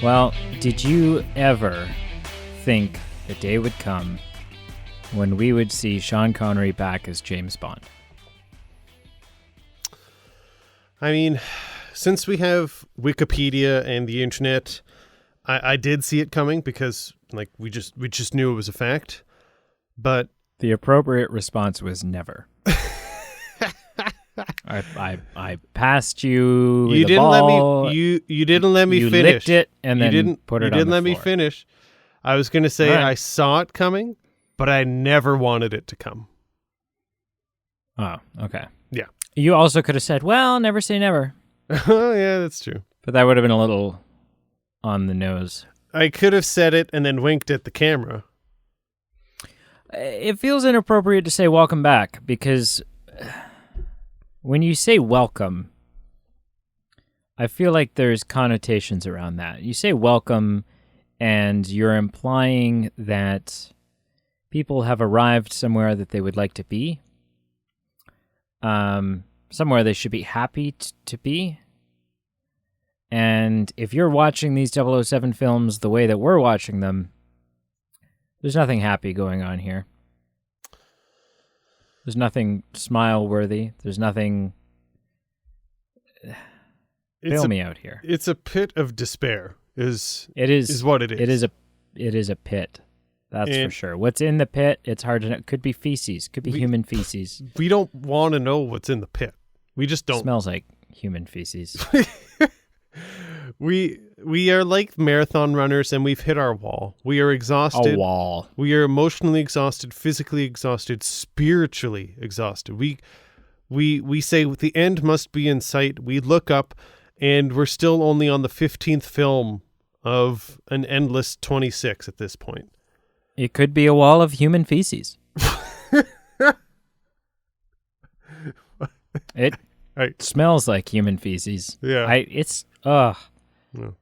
Well, did you ever think the day would come when we would see Sean Connery back as James Bond? I mean, since we have Wikipedia and the internet, I did see it coming because we just knew it was a fact. But the appropriate response was never. I passed you. You the didn't ball. let me. You didn't let me you finish. Licked it and then put it on the floor. You didn't let me finish. I was going to say Right. I saw it coming, but I never wanted it to come. Oh, okay. Yeah. You also could have said, "Well, never say never." Oh, yeah, that's true. But that would have been a little on the nose. I could have said it and then winked at the camera. It feels inappropriate to say welcome back because when you say welcome, I feel like there's connotations around that. You say welcome and you're implying that people have arrived somewhere that they would like to be, somewhere they should be happy to be. And if you're watching these 007 films the way that we're watching them, there's nothing happy going on here. There's nothing smile-worthy. There's nothing... Bail me out here. It's a pit of despair. Is what it is. It is a pit. That's for sure. What's in the pit? It's hard to know. Could be feces. Could be human feces. We don't want to know what's in the pit. We just don't. Smells like human feces. We are like marathon runners, and we've hit our wall. We are exhausted. A wall. We are emotionally exhausted, physically exhausted, spiritually exhausted. We say the end must be in sight. We look up, and we're still only on the 15th film of an endless 26 at this point. It could be a wall of human feces. It smells like human feces. Yeah. No.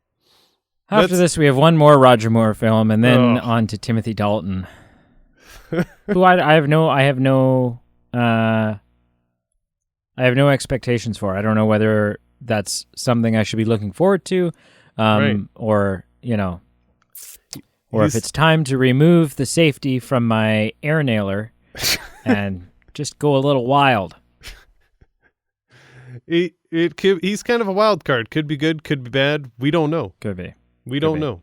After this, we have one more Roger Moore film, and then on to Timothy Dalton, who I have no expectations for. I don't know whether that's something I should be looking forward to, or if it's time to remove the safety from my air nailer and just go a little wild. He's kind of a wild card. Could be good, could be bad. We don't know. Could be. We don't know.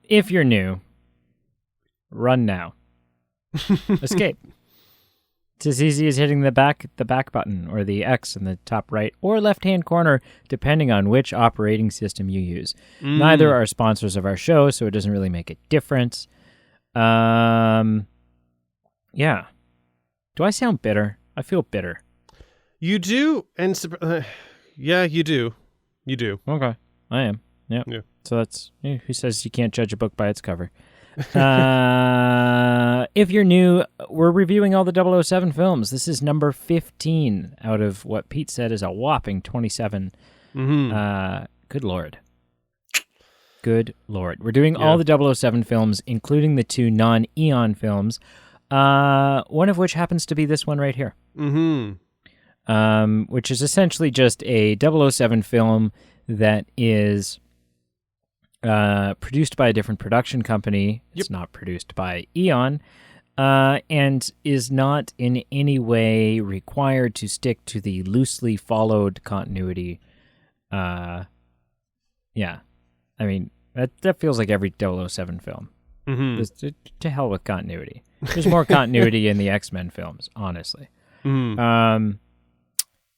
If you're new, run now. Escape. It's as easy as hitting the back button or the X in the top right or left-hand corner, depending on which operating system you use. Neither are sponsors of our show, so it doesn't really make a difference. Yeah. Do I sound bitter? I feel bitter. You do, and yeah, you do. You do. Okay, I am. Yep. Yeah. So that's who says you can't judge a book by its cover. If you're new, we're reviewing all the 007 films. This is number 15 out of what Pete said is a whopping 27. Mm-hmm. Good Lord. Good Lord. We're doing all the 007 films, including the 2 non-Eon films, one of which happens to be this one right here. Mm-hmm. Which is essentially just a 007 film that is produced by a different production company. It's not produced by Eon, and is not in any way required to stick to the loosely followed continuity. I mean, that feels like every 007 film. Mm-hmm. To hell with continuity. There's more continuity in the X-Men films, honestly. Mm-hmm.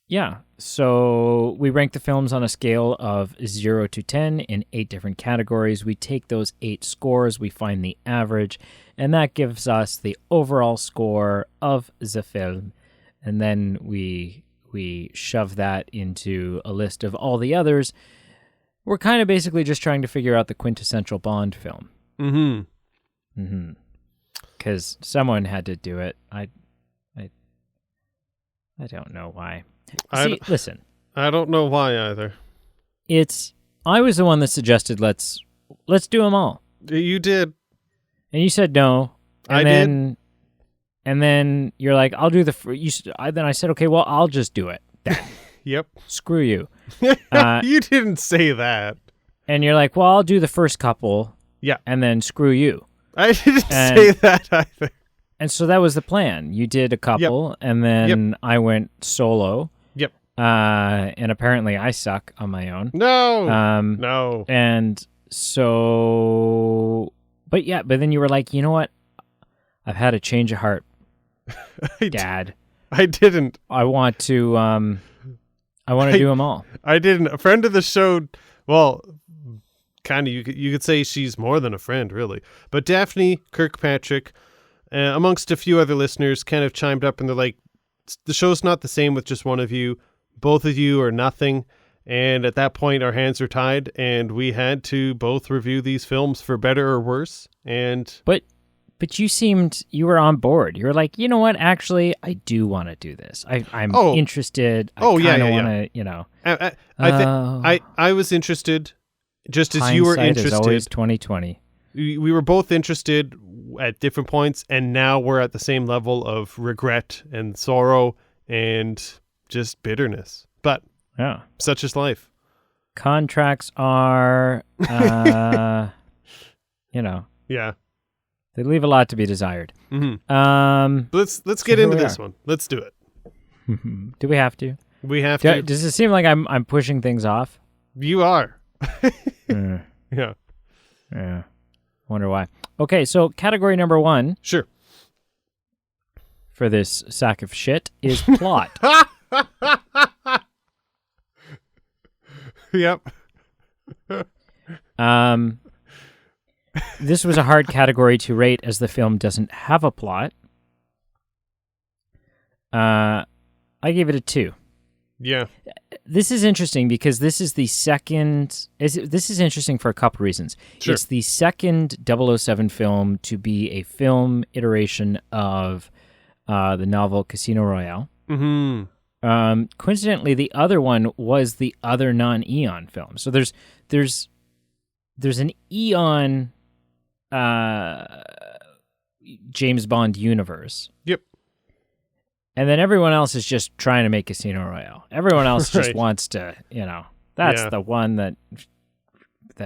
Yeah, so we rank the films on a scale of 0 to 10 in 8 different categories. We take those 8 scores, we find the average, and that gives us the overall score of the film. And then we shove that into a list of all the others. We're kind of basically just trying to figure out the quintessential Bond film. Because someone had to do it. I don't know why. Listen. I don't know why either. I was the one that suggested let's do them all. You did. And you said no. And did. And then you're like, I'll do then I said, okay, well, I'll just do it. Yep. Screw you. You didn't say that. And you're like, well, I'll do the first couple. Yeah. And then screw you. I didn't say that either. And so that was the plan. You did a couple, and then I went solo. Yep. And apparently I suck on my own. No. No. And so, but then you were like, you know what? I've had a change of heart, Dad. I didn't. I want to do them all. I didn't. A friend of the show, well, kind of, you could say she's more than a friend, really. But Daphne Kirkpatrick, amongst a few other listeners, kind of chimed up and they're like, the show's not the same with just one of you. Both of you are nothing. And at that point, our hands are tied, and we had to both review these films for better or worse. And But you were on board. You were like, you know what? Actually, I do want to do this. I'm interested. I want to, you know. I was interested, just as you were Hindsight interested. Is always 2020. We were both interested at different points, and now we're at the same level of regret and sorrow and just bitterness. But yeah, such is life. Contracts are, you know. Yeah. They leave a lot to be desired. Mm-hmm. Let's get into this one. Let's do it. Do we have to? We have to. Does it seem like I'm pushing things off? You are. Yeah. Yeah. Wonder why. Okay, so category number 1. Sure. For this sack of shit is plot. Yep. This was a hard category to rate as the film doesn't have a plot. I gave it a 2. Yeah. This is interesting because this is the second... This is interesting for a couple reasons. Sure. It's the second 007 film to be a film iteration of the novel Casino Royale. Mm-hmm. Coincidentally, the other one was the other non-Eon film. So there's an Eon James Bond universe. Yep. And then everyone else is just trying to make Casino Royale. Everyone else just Right. wants to, that's the one that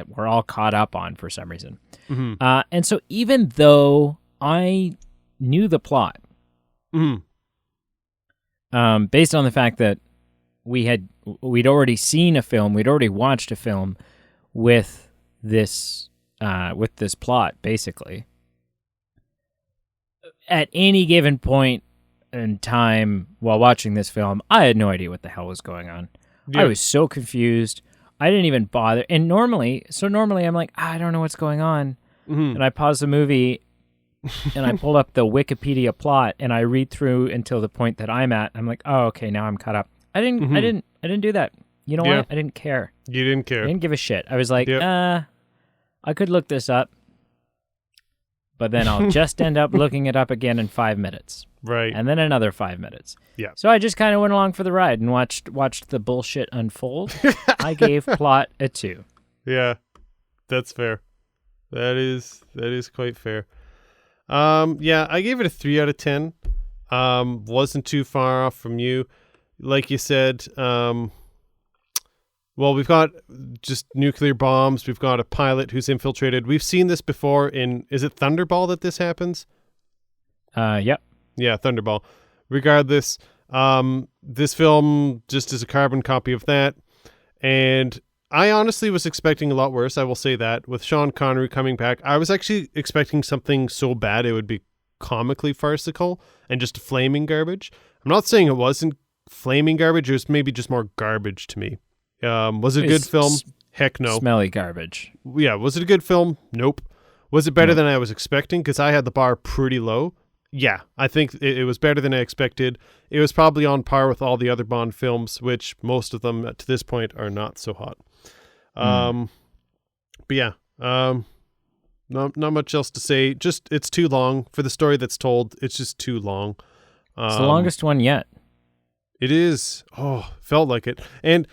we're all caught up on for some reason. Mm-hmm. And so even though I knew the plot, Mm-hmm. Based on the fact that we'd already seen a film, we'd already watched a film with this plot, basically. At any given point in time while watching this film, I had no idea what the hell was going on. Yeah. I was so confused. I didn't even bother. And normally I'm like, I don't know what's going on. Mm-hmm. And I pause the movie and I pull up the Wikipedia plot and I read through until the point that I'm at. I'm like, oh, okay, now I'm caught up. I didn't do that. You know what? I didn't care. You didn't care. I didn't give a shit. I was like, I could look this up, but then I'll just end up looking it up again in 5 minutes. Right. And then another 5 minutes. Yeah. So I just kind of went along for the ride and watched the bullshit unfold. I gave plot a 2. Yeah. That's fair. That is quite fair. Yeah, I gave it a 3 out of 10. Wasn't too far off from you. Like you said, well, we've got just nuclear bombs. We've got a pilot who's infiltrated. We've seen this before is it Thunderball that this happens? Yep. Yeah, Thunderball. Regardless, this film just is a carbon copy of that. And I honestly was expecting a lot worse, I will say that. With Sean Connery coming back, I was actually expecting something so bad it would be comically farcical and just flaming garbage. I'm not saying it wasn't flaming garbage, it was maybe just more garbage to me. Was it a good film? Heck no. Smelly garbage. Yeah, was it a good film? Nope. Was it better than I was expecting? Because I had the bar pretty low. Yeah, I think it was better than I expected. It was probably on par with all the other Bond films, which most of them to this point are not so hot. But yeah, not much else to say. Just it's too long for the story that's told. It's just too long. It's the longest one yet. It is. Oh, felt like it. And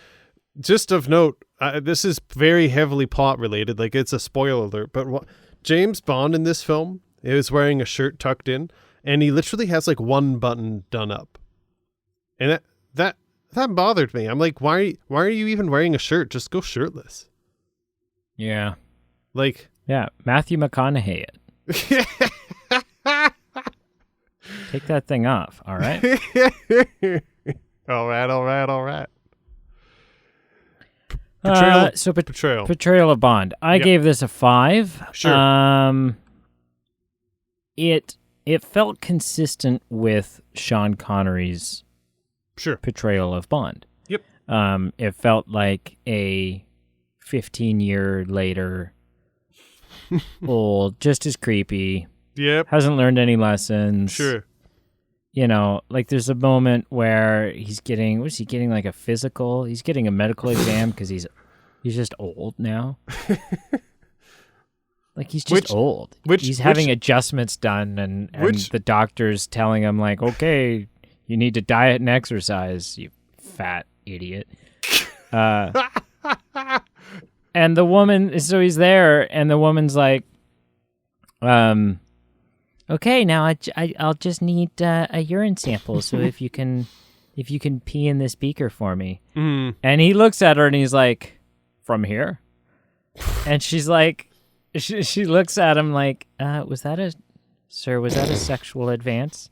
just of note, this is very heavily plot related. Like it's a spoiler alert. But James Bond in this film is wearing a shirt tucked in, and he literally has like one button done up, and that bothered me. I'm like, why are you even wearing a shirt? Just go shirtless. Yeah. Like, Yeah, Matthew McConaughey it. Take that thing off, all right? all right. Portrayal of Bond. I gave this a 5. Sure. It felt consistent with Sean Connery's portrayal of Bond. Yep. It felt like a 15-year later old, just as creepy. Yep. Hasn't learned any lessons. Sure. You know, like there's a moment where he's getting, was he getting like a physical? He's getting a medical exam because he's just old now. Like he's just old. He's having adjustments done, and the doctor's telling him like, okay, you need to diet and exercise, you fat idiot. And the woman, so he's there, and the woman's like, okay, now I'll just need a urine sample. So if you can pee in this beaker for me. Mm. And he looks at her and he's like, from here? And she's like, she looks at him like, was that a sexual advance?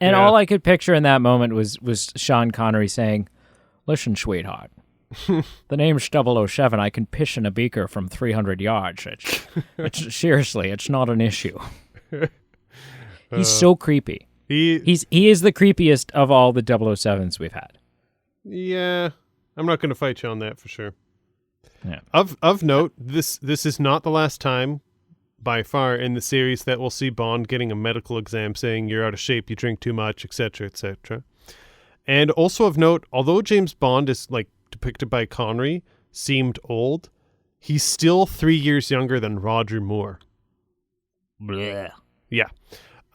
And all I could picture in that moment was Sean Connery saying, listen, sweetheart, the name's 007. I can piss in a beaker from 300 yards. It's seriously, it's not an issue. He's so creepy. He is the creepiest of all the 007s we've had. Yeah, I'm not going to fight you on that for sure. Yeah. Of note, this is not the last time by far in the series that we'll see Bond getting a medical exam saying you're out of shape, you drink too much, etc., etc. And also of note, although James Bond is like depicted by Connery seemed old, he's still 3 years younger than Roger Moore. Blech. Yeah.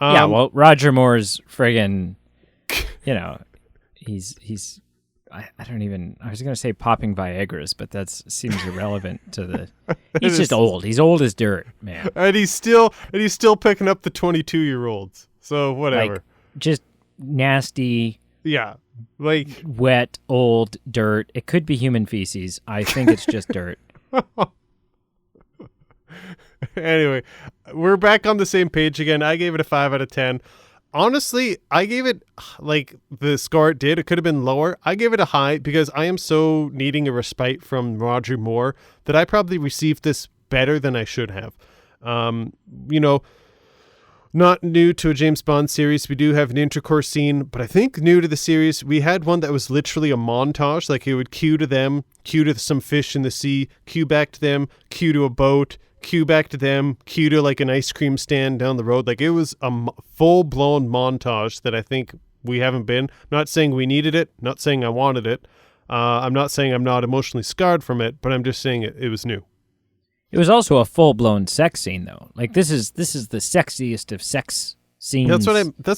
Well, Roger Moore's friggin', he's I don't even, I was going to say popping Viagra's, but that seems irrelevant to the, he's just old. He's old as dirt, man. And he's still picking up the 22-year-olds. So whatever. Like, just nasty. Yeah. Like wet, old dirt. It could be human feces. I think it's just dirt. Anyway, we're back on the same page again. I gave it a 5 out of 10. Honestly, I gave it, like the score it did, it could have been lower. I gave it a high because I am so needing a respite from Roger Moore that I probably received this better than I should have. Not new to a James Bond series, we do have an intercourse scene, but I think new to the series, we had one that was literally a montage. Like it would cue to them, cue to some fish in the sea, cue back to them, cue to a boat, cue back to them, cue to like an ice cream stand down the road. Like it was a full-blown montage that I think we haven't been. Not saying we needed it, not saying I wanted it. I'm not saying I'm not emotionally scarred from it, but I'm just saying it was new. It was also a full-blown sex scene, though. Like this is the sexiest of sex scenes. That's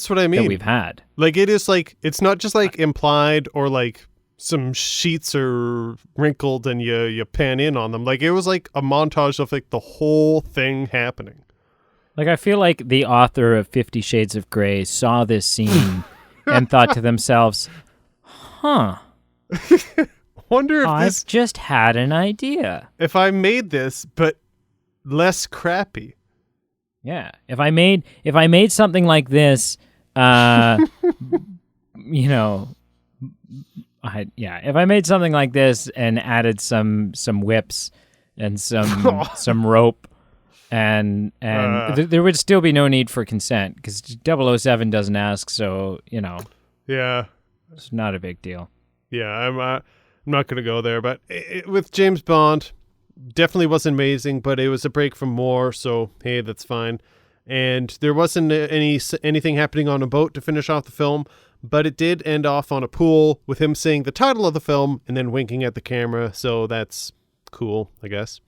what I mean. That we've had. Like it is like, it's not just like implied or like some sheets are wrinkled and you pan in on them. Like it was like a montage of like the whole thing happening. Like I feel like the author of 50 Shades of Grey saw this scene and thought to themselves, Wonder if I've just had an idea. If I made this, but less crappy. Yeah. If I made something like this, if I made something like this and added some whips and some rope, and there would still be no need for consent because 007 doesn't ask, so Yeah, it's not a big deal. Yeah, I'm not going to go there, but with James Bond, definitely wasn't amazing, but it was a break from Moore, so hey, that's fine. And there wasn't anything happening on a boat to finish off the film, but it did end off on a pool with him saying the title of the film and then winking at the camera, so that's cool, I guess.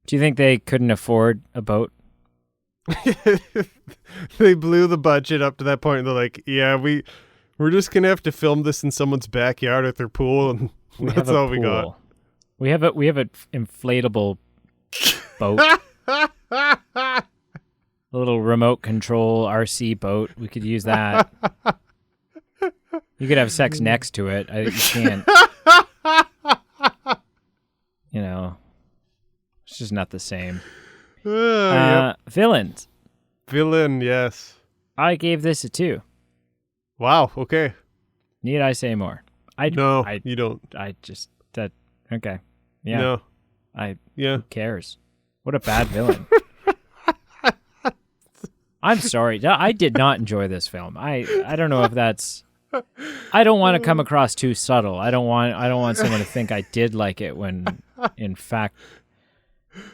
Do you think they couldn't afford a boat? They blew the budget up to that point, and they're like, yeah, we're just going to have to film this in someone's backyard at their pool, and that's all we got. We have an inflatable boat. A little remote control RC boat. We could use that. You could have sex next to it. You can't. just not the same. Yep. Villains. Villain, yes. I gave this a 2. Wow, okay. Need I say more? No, you don't. Okay. Yeah. No. Who cares? What a bad villain. I'm sorry. I did not enjoy this film. I don't know if that's. I don't want to come across too subtle. I don't want someone to think I did like it when, in fact,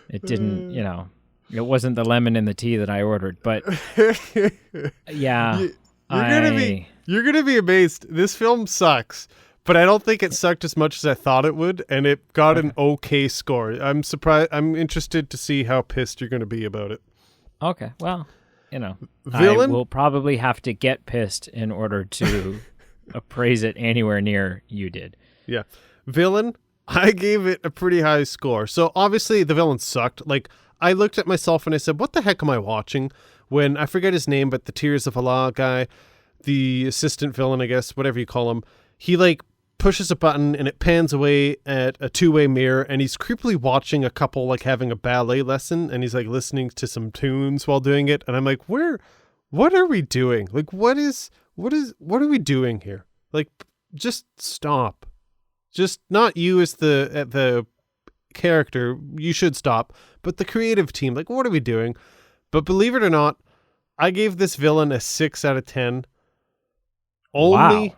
it didn't. It wasn't the lemon in the tea that I ordered. But yeah, you're gonna be amazed. This film sucks, but I don't think it sucked as much as I thought it would, and it got an okay score. I'm surprised. I'm interested to see how pissed you're gonna be about it. Okay, well. Villain? I will probably have to get pissed in order to appraise it anywhere near you did. Yeah. Villain, I gave it a pretty high score. So obviously the villain sucked. Like, I looked at myself and I said, what the heck am I watching? When, I forget his name, but the Tears of Allah guy, the assistant villain, I guess, whatever you call him, he pushes a button and it pans away at a two-way mirror, and he's creepily watching a couple having a ballet lesson, and he's listening to some tunes while doing it, and I'm like, what are we doing? What are we doing here? Just stop. Just not you as the character, you should stop, but the creative team, what are we doing? But believe it or not, I gave this villain a 6 out of 10. Only.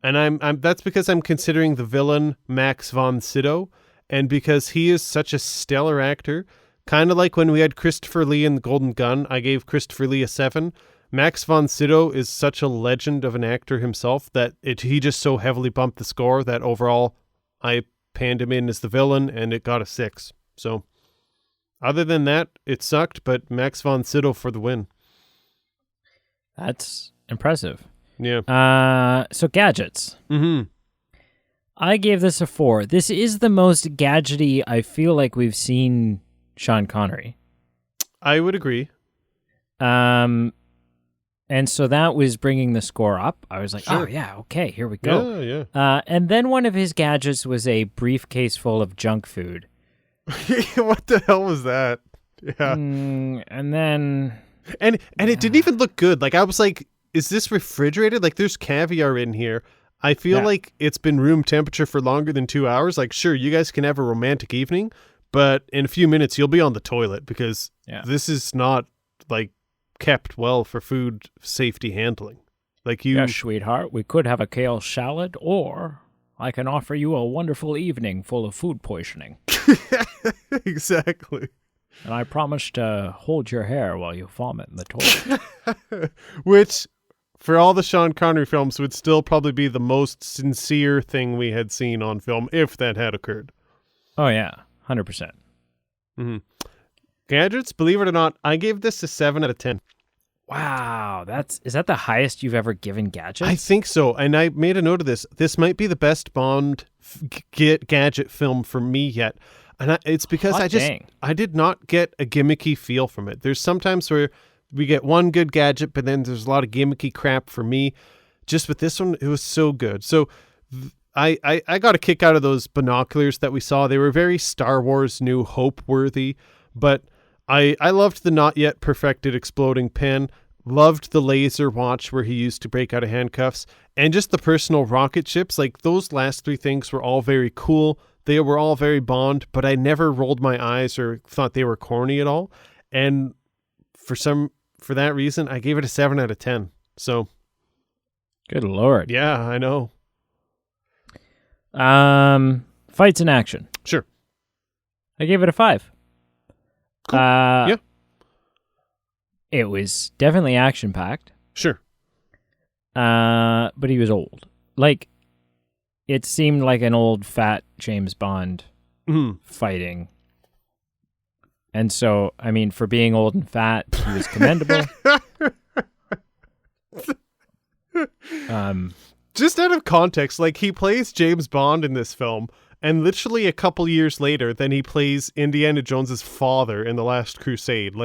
And I'm that's because I'm considering the villain Max von Sydow, and because he is such a stellar actor, kind of like when we had Christopher Lee in The Golden Gun, I gave Christopher Lee a 7. Max von Sydow is such a legend of an actor himself that he just so heavily bumped the score that overall I panned him in as the villain, and it got a 6. So other than that, it sucked, but Max von Sydow for the win. That's impressive. Yeah. So gadgets. Mm-hmm. I gave this a 4. This is the most gadgety I feel like we've seen Sean Connery. I would agree. And so that was bringing the score up. I was like, Sure. oh yeah, okay, here we go. Yeah. And then one of his gadgets was a briefcase full of junk food. What the hell was that? Yeah. And then... And it didn't even look good. I was like, is this refrigerated? There's caviar in here. I feel like it's been room temperature for longer than 2 hours. Sure, you guys can have a romantic evening, but in a few minutes you'll be on the toilet because this is not kept well for food safety handling. Yes, sweetheart, we could have a kale salad, or I can offer you a wonderful evening full of food poisoning. Exactly. And I promise to hold your hair while you vomit in the toilet. Which, for all the Sean Connery films, would still probably be the most sincere thing we had seen on film, if that had occurred. Oh, yeah. 100%. Mm-hmm. Gadgets, believe it or not, I gave this a 7 out of 10. Wow. Is that the highest you've ever given gadgets? I think so. And I made a note of this. This might be the best Bond gadget film for me yet. And it's because I did not get a gimmicky feel from it. There's sometimes where we get one good gadget, but then there's a lot of gimmicky crap for me. Just with this one, it was so good. So I got a kick out of those binoculars that we saw. They were very Star Wars New Hope worthy, but I loved the not yet perfected exploding pen, loved the laser watch where he used to break out of handcuffs, and just the personal rocket ships. Those last 3 things were all very cool. They were all very Bond, but I never rolled my eyes or thought they were corny at all. And for that reason, I gave it a 7 out of 10. So, good Lord. Yeah, I know. Fights in action. Sure. I gave it a 5. Cool. Yeah. It was definitely action packed. Sure. But he was old. It seemed like an old fat James Bond fighting. And so, I mean, for being old and fat, he was commendable. Just out of context, he plays James Bond in this film, and literally a couple years later, then he plays Indiana Jones's father in The Last Crusade.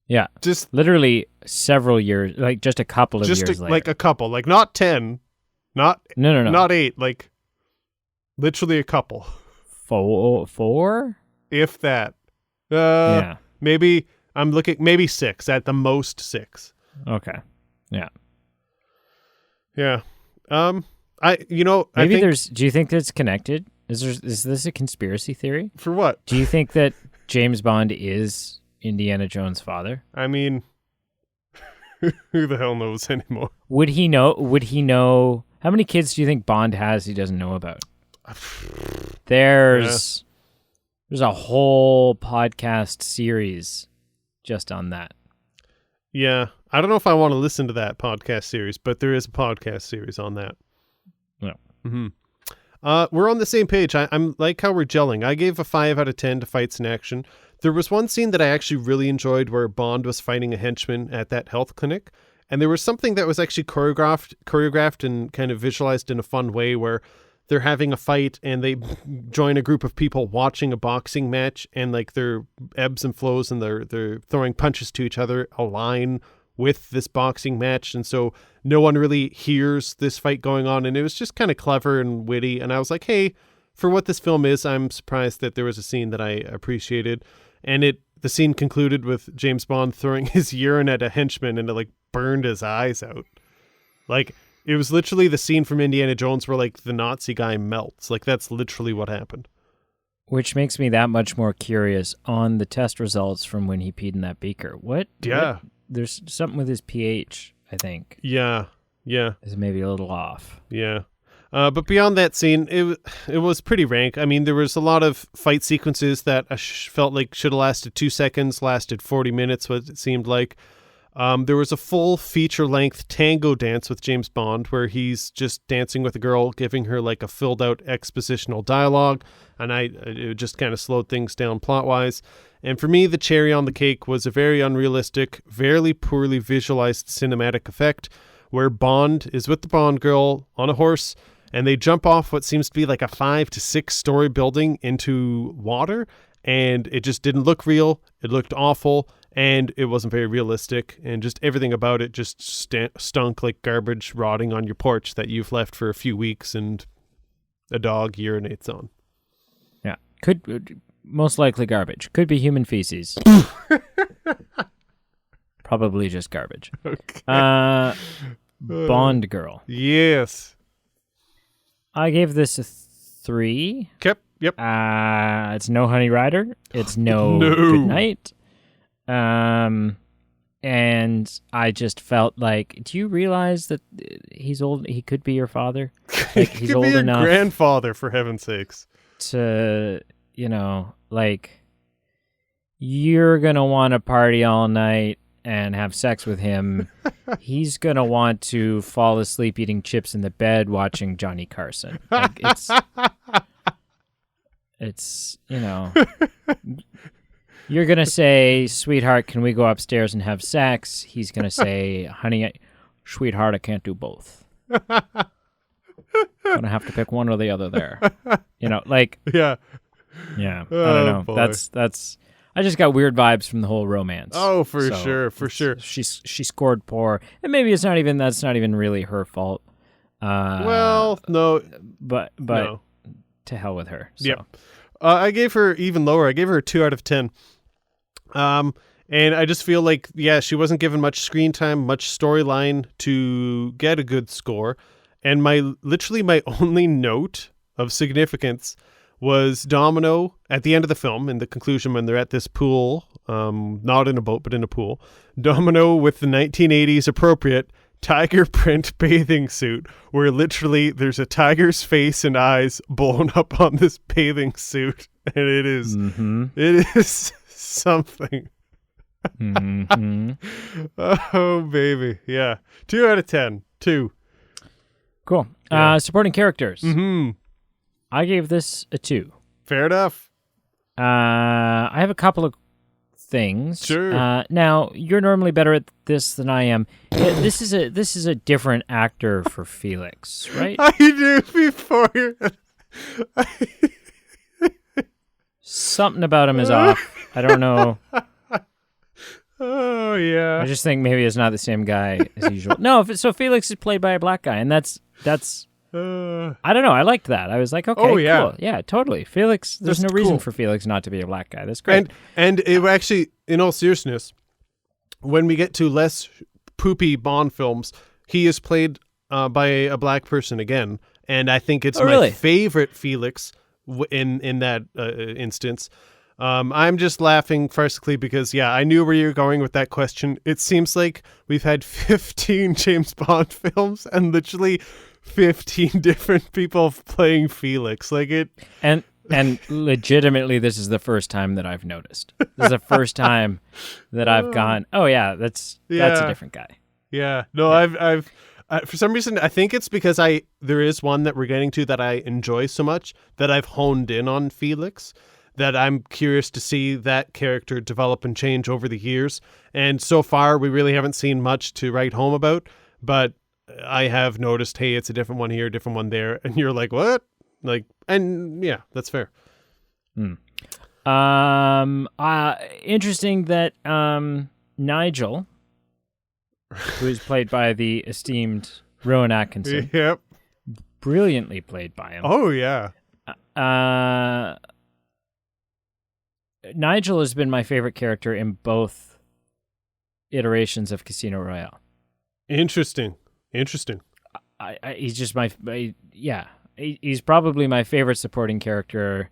Yeah, just literally several years, just a couple of years later. A couple, not 10, not no, not 8, literally a couple. Four? if that. Yeah. Maybe I'm looking. Maybe 6 at the most. 6. Okay. Yeah. Yeah. I Maybe think there's. Do you think that's connected? Is this a conspiracy theory? for what? Do you think that James Bond is Indiana Jones' father? I mean, who the hell knows anymore? Would he know? How many kids do you think Bond has he doesn't know about? There's a whole podcast series just on that. Yeah. I don't know if I want to listen to that podcast series, but there is a podcast series on that. Yeah. Mm-hmm. We're on the same page. I'm like how we're gelling. I gave a 5 out of 10 to fights in action. There was one scene that I actually really enjoyed where Bond was fighting a henchman at that health clinic. And there was something that was actually choreographed and kind of visualized in a fun way where they're having a fight and they join a group of people watching a boxing match, and like their ebbs and flows and they're throwing punches to each other align with this boxing match. And so no one really hears this fight going on. And it was just kind of clever and witty. And I was like, hey, for what this film is, I'm surprised that there was a scene that I appreciated. And the scene concluded with James Bond throwing his urine at a henchman and it like burned his eyes out. Like, it was literally the scene from Indiana Jones where like the Nazi guy melts. Like, that's literally what happened. Which makes me that much more curious on the test results from when he peed in that beaker. Yeah. There's something with his pH, I think. Yeah. Is maybe a little off. Yeah. But beyond that scene, it was pretty rank. I mean, there was a lot of fight sequences that I felt like should have lasted 2 seconds, lasted 40 minutes, what it seemed like. There was a full feature-length tango dance with James Bond where he's just dancing with a girl, giving her like a filled-out expositional dialogue, and it just kind of slowed things down plot-wise. And for me, the cherry on the cake was a very unrealistic, very poorly visualized cinematic effect where Bond is with the Bond girl on a horse, and they jump off what seems to be like a 5 to 6 story building into water, and it just didn't look real. It looked awful, and it wasn't very realistic, and just everything about it just stunk like garbage rotting on your porch that you've left for a few weeks and a dog urinates on. Yeah. Most likely garbage. Could be human feces. Probably just garbage. Okay. Bond girl. Yes. I gave this a 3. Yep. It's no Honey Rider. It's no Good Night. And I just felt like, do you realize that he's old? He could be your father. Like, he's old enough. Grandfather, for heaven's sakes. To, like, you're gonna want to party all night and have sex with him. He's gonna want to fall asleep eating chips in the bed watching Johnny Carson. Like, it's you're gonna say, sweetheart, can we go upstairs and have sex? He's gonna say, honey, sweetheart, I can't do both. Gonna have to pick one or the other there. Like, yeah. I don't know. Boy. That's I just got weird vibes from the whole romance. Oh, for sure. She scored poor, and maybe that's not even really her fault. Well, no, but no. To hell with her. So. Yep. I gave her even lower. I gave her a 2 out of 10. And I just feel like, she wasn't given much screen time, much storyline to get a good score. And my only note of significance was Domino at the end of the film, in the conclusion when they're at this pool, not in a boat, but in a pool. Domino with the 1980s appropriate tiger print bathing suit, where literally there's a tiger's face and eyes blown up on this bathing suit. And it is something. Mm-hmm. Oh, baby. Yeah. 2 out of 10. 2. Cool. Yeah. Supporting characters. Mm-hmm. I gave this a 2. Fair enough. I have a couple of things. Sure. Now, you're normally better at this than I am. This is a different actor for Felix, right? I knew before. Something about him is off. I don't know. Oh, yeah. I just think maybe it's not the same guy as usual. No, so Felix is played by a black guy, and that's I don't know. I liked that. I was like, okay, Oh, yeah. cool. Yeah, totally. Felix, there's That's no reason cool. for Felix not to be a black guy. That's great. And it actually, in all seriousness, when we get to less poopy Bond films, he is played by a black person again, and I think it's really? my favorite Felix in that instance. I'm just laughing farcically because, yeah, I knew where you were going with that question. It seems like we've had 15 James Bond films and literally 15 different people playing Felix. Like it. And legitimately, this is the first time that I've noticed. This is the first time that I've gone, oh yeah, that's a different guy. Yeah. No, Yeah. I've for some reason, I think it's because there is one that we're getting to that I enjoy so much that I've honed in on Felix, that I'm curious to see that character develop and change over the years. And so far, we really haven't seen much to write home about, but I have noticed, hey, it's a different one here, different one there. And you're like, what? Like, and yeah, that's fair. Interesting that Nigel, who is played by the esteemed Rowan Atkinson, Yep. brilliantly played by him. Oh, yeah. Nigel has been my favorite character in both iterations of Casino Royale. Interesting. He's just he's probably my favorite supporting character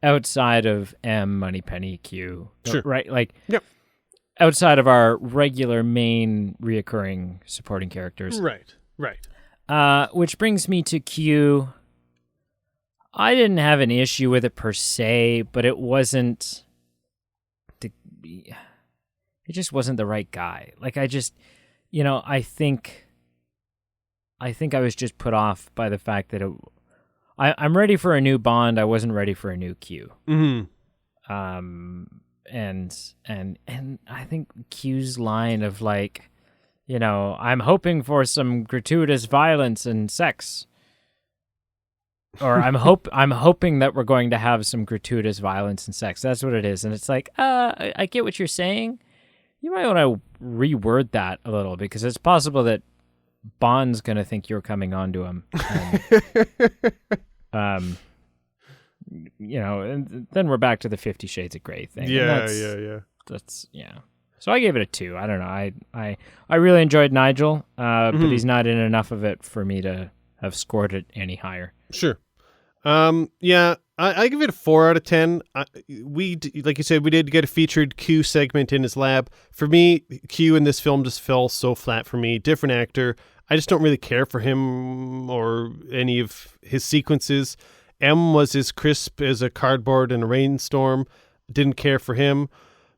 outside of M, Moneypenny, Q. Sure. Right? Like, yep. Outside of our regular main reoccurring supporting characters. Right. Which brings me to Q. I didn't have an issue with it per se, but it just wasn't the right guy. Like, I just, I think I was just put off by the fact that I'm ready for a new Bond. I wasn't ready for a new Q. Mm-hmm. And I think Q's line of like, I'm hoping for some gratuitous violence and sex. Or I'm hoping that we're going to have some gratuitous violence and sex. That's what it is. And it's like, I get what you're saying. You might want to reword that a little, because it's possible that Bond's going to think you're coming on to him. And, and then we're back to the 50 Shades of Grey thing. Yeah. That's, yeah. So I gave it a 2. I don't know. I really enjoyed Nigel, but he's not in enough of it for me to have scored it any higher. Sure. Yeah, I give it a 4 out of 10. Like you said, we did get a featured Q segment in his lab. For me, Q in this film just fell so flat for me. Different actor. I just don't really care for him or any of his sequences. M was as crisp as a cardboard in a rainstorm. Didn't care for him.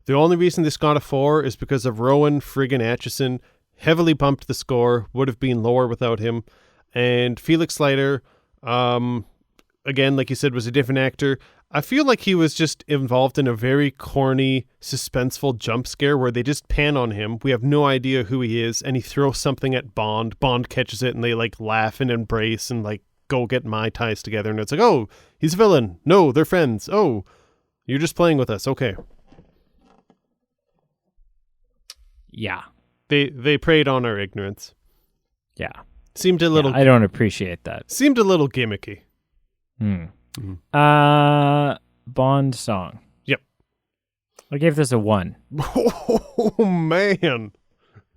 The only reason this got a 4 is because of Rowan friggin' Atchison. Heavily bumped the score. Would have been lower without him. And Felix Leiter, again, like you said, was a different actor. I feel like he was just involved in a very corny, suspenseful jump scare where they just pan on him. We have no idea who he is, and he throws something at Bond. Bond catches it, and they like laugh and embrace and like go get Mai Tais together. And it's like, oh, he's a villain. No, they're friends. Oh, you're just playing with us. Okay. Yeah. They preyed on our ignorance. Yeah. Seemed a little. Yeah, I don't appreciate that. Seemed a little gimmicky. Bond song. Yep. I gave this a 1. Oh man.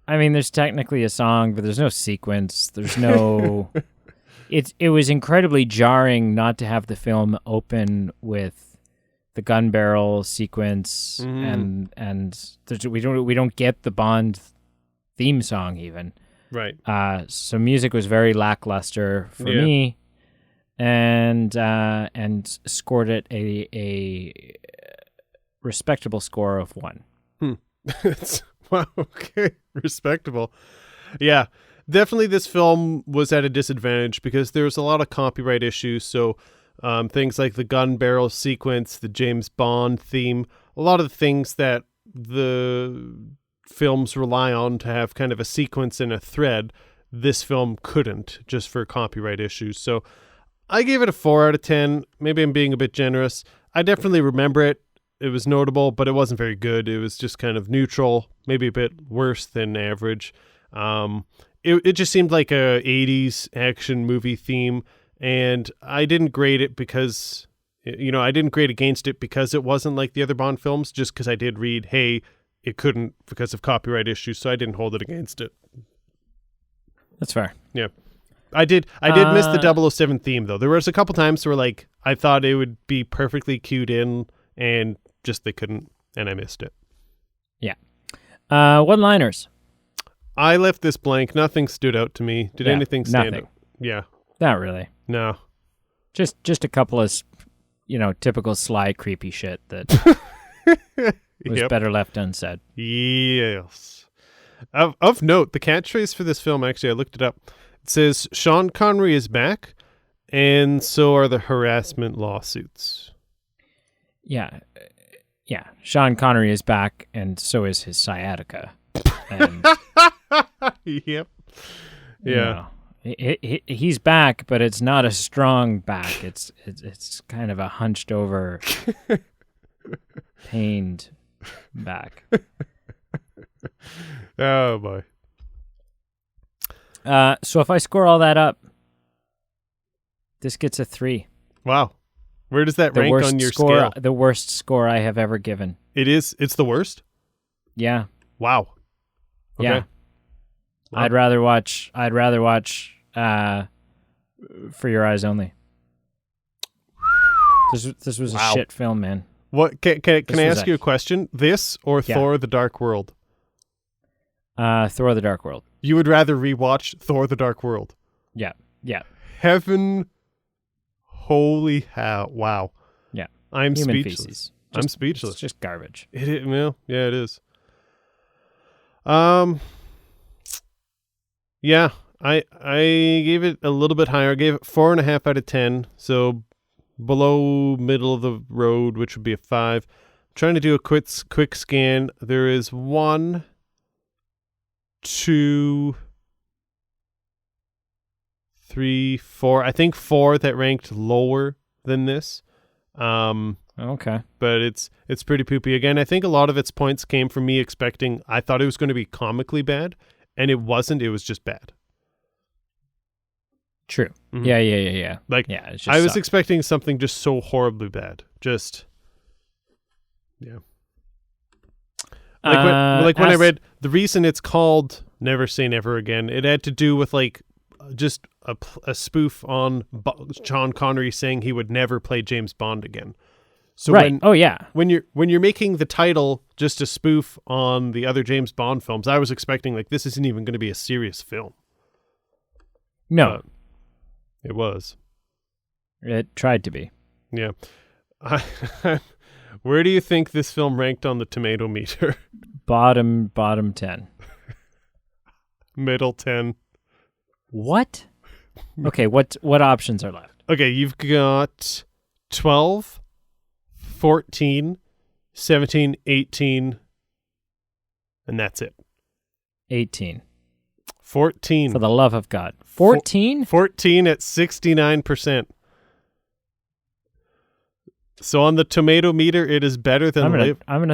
I mean, there's technically a song, but there's no sequence. There's no. It was incredibly jarring not to have the film open with the gun barrel sequence, and we don't get the Bond theme song even. Right. So music was very lackluster for me, and scored it a respectable score of 1. Wow. Okay. Respectable. Yeah. Definitely this film was at a disadvantage because there's a lot of copyright issues. So things like the gun barrel sequence, the James Bond theme, a lot of the things that the films rely on to have kind of a sequence and a thread, this film couldn't, just for copyright issues. So I gave it a 4 out of 10. Maybe I'm being a bit generous. I definitely remember it. It was notable, but it wasn't very good. It was just kind of neutral, maybe a bit worse than average. it just seemed like a 80s action movie theme, and I didn't grade it because, I didn't grade against it because it wasn't like the other Bond films, just because I did read, hey, it couldn't because of copyright issues, so I didn't hold it against it. That's fair. Yeah. I did miss the 007 theme, though. There was a couple times where, like, I thought it would be perfectly cued in, and just they couldn't, and I missed it. Yeah. One-liners. I left this blank. Nothing stood out to me. Did anything stand out? Yeah. Not really. No. Just a couple of, typical sly, creepy shit that was better left unsaid. Yes. Of note, the catchphrase for this film, actually, I looked it up. It says, Sean Connery is back, and so are the harassment lawsuits. Yeah. Yeah. Sean Connery is back, and so is his sciatica. And, yep. Yeah. He's back, but it's not a strong back. It's kind of a hunched over, pained back. Oh boy. So if I score all that up, this gets a 3. Wow. Where does that rank on your scale? The worst score I have ever given. It's the worst? Yeah. Wow. Okay. Yeah. Wow. I'd rather watch For Your Eyes Only. This was a shit film, man. What can I ask you a question? This or Thor: The Dark World? Thor: The Dark World. You would rather rewatch Thor: The Dark World? Yeah. Yeah. Heaven, holy hell! Wow. Yeah. I'm Human speechless. Feces. I'm speechless. It's just garbage. Well, yeah, it is. Yeah, I gave it a little bit higher. I gave it 4.5 out of 10. So below middle of the road, which would be a 5. I'm trying to do a quick scan. There is 1, 2, 3, 4. I think 4 that ranked lower than this. Okay. But it's pretty poopy. Again, I think a lot of its points came from me expecting, I thought it was going to be comically bad, and it wasn't. It was just bad. True. Mm-hmm. Yeah. Like, it just I was sucked. expecting something just so horribly bad. Just, yeah. Like when I read the reason it's called Never Say Never Again, it had to do with like just a spoof on Sean Connery saying he would never play James Bond again. So right. when you're making the title just a spoof on the other James Bond films, I was expecting like this isn't even going to be a serious film. No, it was. It tried to be. Yeah. Where do you think this film ranked on the tomato meter? Bottom 10. Middle 10. What? Okay, what options are left? Okay, you've got 12, 14, 17, 18, and that's it. 18. 14. For the love of God. 14? 14 at 69%. So on the tomato meter, it is better than I'm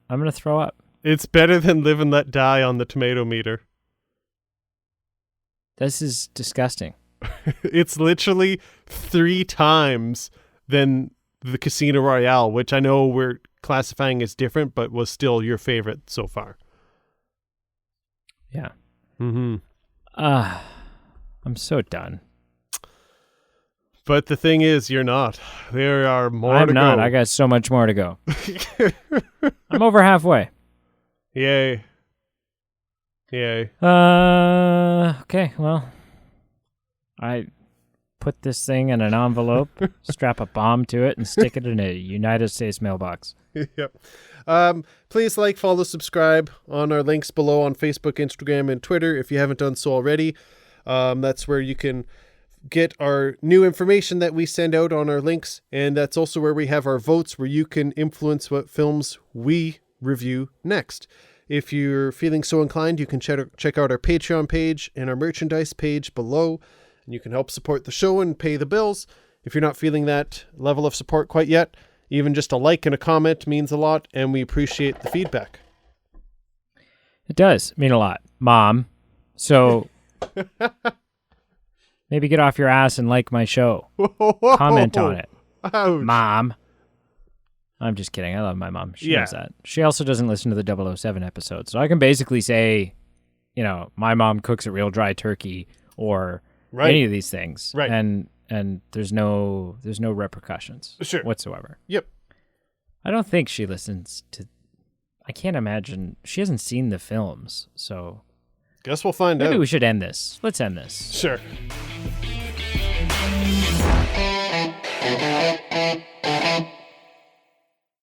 gonna throw up. It's better than Live and Let Die on the tomato meter. This is disgusting. It's literally 3 times than the Casino Royale, which I know we're classifying as different, but was still your favorite so far. Yeah. Mm-hmm. I'm so done. But the thing is, you're not. There are more to go. I'm not. I got so much more to go. I'm over halfway. Yay. Yay. Okay, well, I put this thing in an envelope, strap a bomb to it, and stick it in a United States mailbox. Yep. Please like, follow, subscribe on our links below on Facebook, Instagram, and Twitter if you haven't done so already. That's where you can get our new information that we send out on our links, and that's also where we have our votes where you can influence what films we review next. If you're feeling so inclined, you can check out our Patreon page and our merchandise page below, and you can help support the show and pay the bills. If you're not feeling that level of support quite yet, even just a like and a comment means a lot, and we appreciate the feedback. It does mean a lot, Mom. So Maybe get off your ass and like my show. Comment on it. Ouch. Mom. I'm just kidding. I love my mom. She knows that. She also doesn't listen to the 007 episode. So I can basically say, my mom cooks a real dry turkey or any of these things. Right. And there's no repercussions whatsoever. Yep. I don't think she listens to... I can't imagine. She hasn't seen the films, so... Guess we'll find out. Maybe we should end this. Let's end this. Sure.